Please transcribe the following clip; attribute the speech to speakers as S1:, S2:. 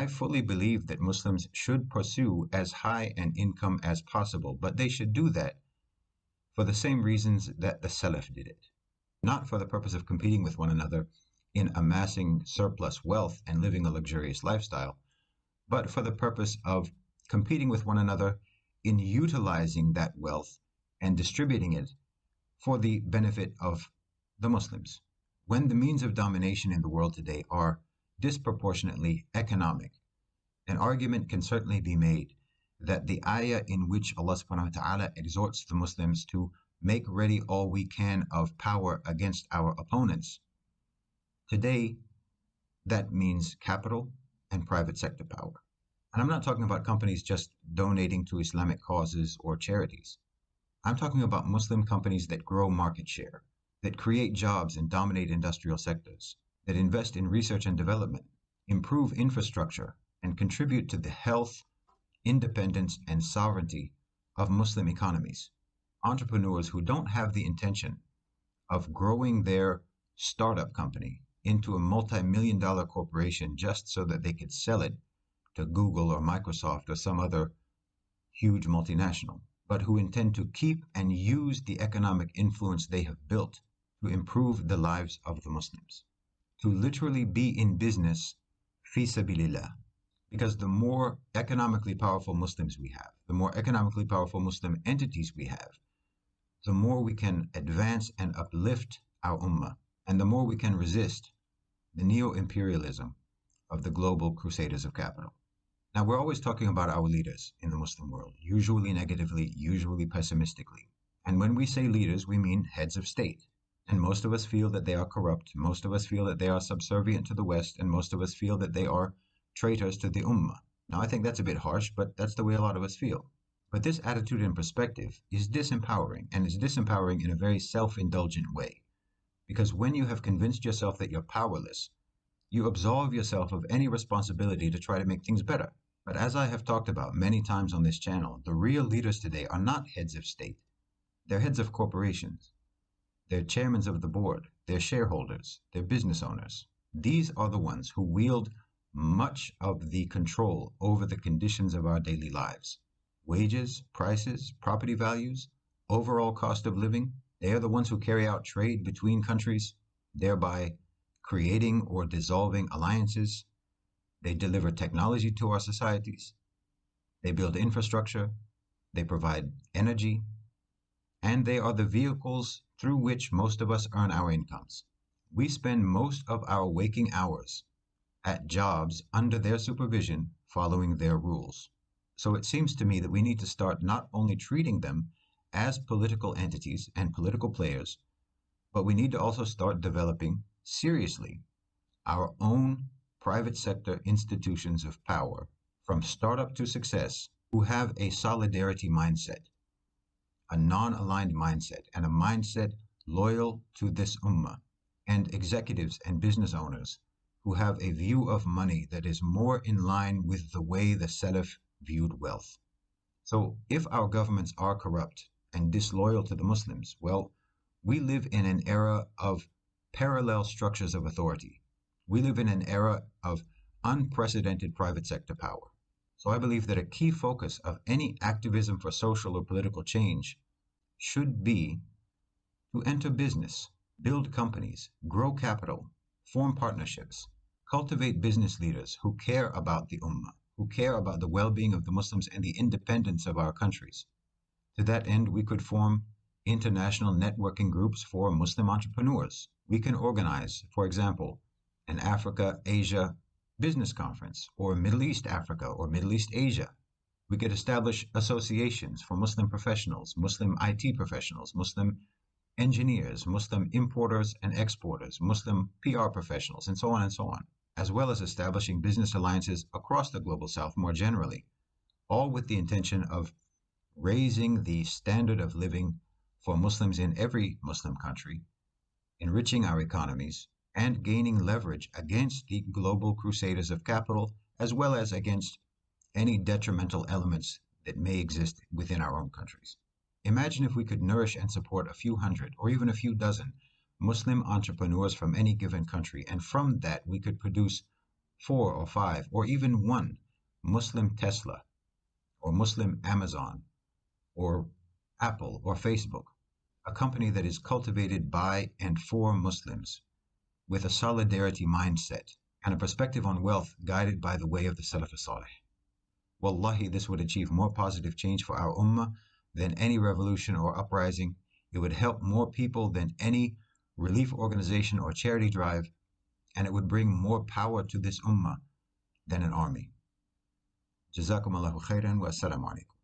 S1: I fully believe that Muslims should pursue as high an income as possible, but they should do that for the same reasons that the Salaf did it, not for the purpose of competing with one another in amassing surplus wealth and living a luxurious lifestyle, but for the purpose of competing with one another in utilizing that wealth and distributing it for the benefit of the Muslims. When the means of domination in the world today are disproportionately economic, an argument can certainly be made that the ayah in which Allah subhanahu wa ta'ala exhorts the Muslims to make ready all we can of power against our opponents, today that means capital and private sector power. And I'm not talking about companies just donating to Islamic causes or charities. I'm talking about Muslim companies that grow market share, that create jobs and dominate industrial sectors, that invest in research and development, improve infrastructure, and contribute to the health, independence, and sovereignty of Muslim economies. Entrepreneurs who don't have the intention of growing their startup company into a multi-million-dollar corporation just so that they could sell it to Google or Microsoft or some other huge multinational, but who intend to keep and use the economic influence they have built to improve the lives of the Muslims, to literally be in business fi sabilillah. Because the more economically powerful Muslims we have, the more economically powerful Muslim entities we have, the more we can advance and uplift our ummah, and the more we can resist the neo-imperialism of the global crusaders of capital. Now, we're always talking about our leaders in the Muslim world, usually negatively, usually pessimistically. And when we say leaders, we mean heads of state. And most of us feel that they are corrupt. Most of us feel that they are subservient to the West. And most of us feel that they are traitors to the ummah. Now, I think that's a bit harsh, but that's the way a lot of us feel. But this attitude and perspective is disempowering, and is disempowering in a very self-indulgent way. Because when you have convinced yourself that you're powerless, you absolve yourself of any responsibility to try to make things better. But as I have talked about many times on this channel, the real leaders today are not heads of state. They're heads of corporations. They're chairmen of the board. They're shareholders. They're business owners. These are the ones who wield much of the control over the conditions of our daily lives. Wages, prices, property values, overall cost of living. They are the ones who carry out trade between countries, thereby creating or dissolving alliances. They deliver technology to our societies. They build infrastructure. They provide energy. And they are the vehicles through which most of us earn our incomes. We spend most of our waking hours at jobs under their supervision, following their rules. So it seems to me that we need to start not only treating them as political entities and political players, but we need to also start developing seriously our own private sector institutions of power, from startup to success, who have a solidarity mindset, a non-aligned mindset, and a mindset loyal to this ummah, and executives and business owners who have a view of money that is more in line with the way the Salaf viewed wealth. So if our governments are corrupt and disloyal to the Muslims, well, we live in an era of parallel structures of authority. We live in an era of unprecedented private sector power. So I believe that a key focus of any activism for social or political change should be to enter business, build companies, grow capital, form partnerships, cultivate business leaders who care about the ummah, who care about the well-being of the Muslims and the independence of our countries. To that end, we could form international networking groups for Muslim entrepreneurs. We can organize, for example, an Africa-Asia business conference, or Middle East Africa, or Middle East Asia. We could establish associations for Muslim professionals, Muslim IT professionals, Muslim engineers, Muslim importers and exporters, Muslim PR professionals, and so on, as well as establishing business alliances across the Global South more generally, all with the intention of raising the standard of living for Muslims in every Muslim country, enriching our economies, and gaining leverage against the global crusaders of capital, as well as against any detrimental elements that may exist within our own countries. Imagine if we could nourish and support a few hundred or even a few dozen Muslim entrepreneurs from any given country, and from that we could produce 4 or 5 or even one Muslim Tesla or Muslim Amazon or Apple or Facebook, a company that is cultivated by and for Muslims with a solidarity mindset and a perspective on wealth guided by the way of the Salaf as-Salih. Wallahi, this would achieve more positive change for our ummah than any revolution or uprising. It would help more people than any relief organization or charity drive, and it would bring more power to this ummah than an army. Jazakum Allahu khairan wa assalamu alaikum.